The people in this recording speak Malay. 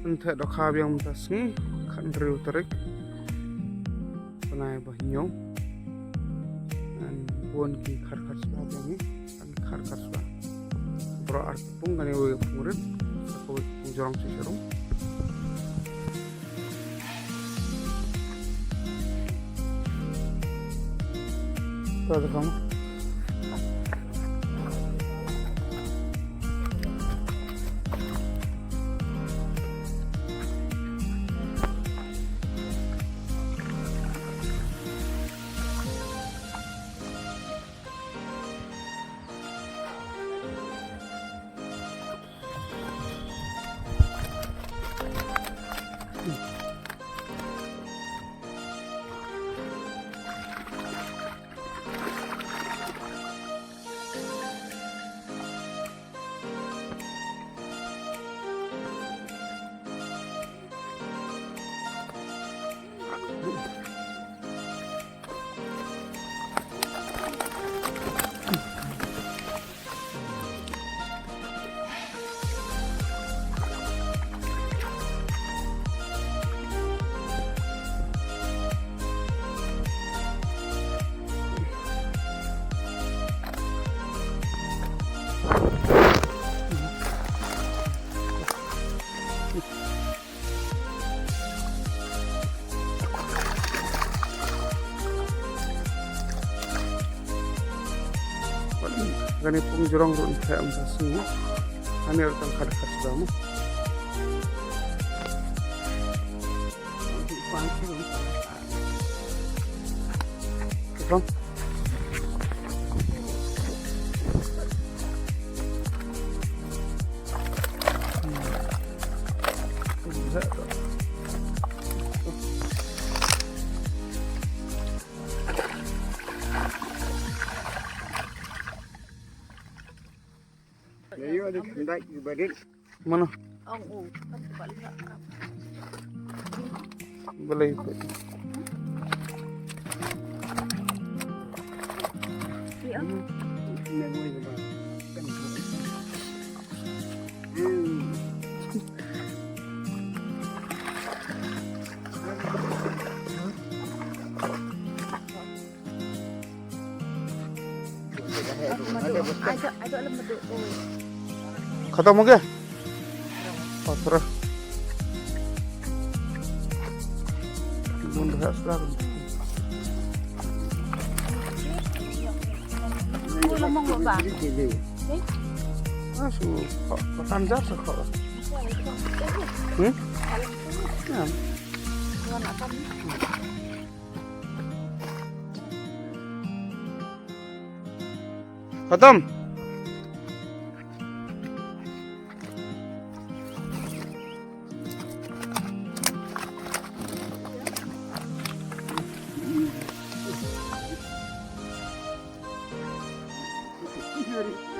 Entah dok yang mentasni kan riu terik penai bahinyo dan pun ki khar sudah bangi kan khar sudah pro art pung kan yang pengurin aku pung jorong sisirung tuh kamu kani pung jorong run kayak mentasni kani harus khar sudah mu Ram Layu ada kendak di badan. mana kan balik boleh iya Nengoy ba. ada lemah duk kata mau ke pasrah bunda sudah lemong lo ba asu makan jar sekolah ya Khatam Hari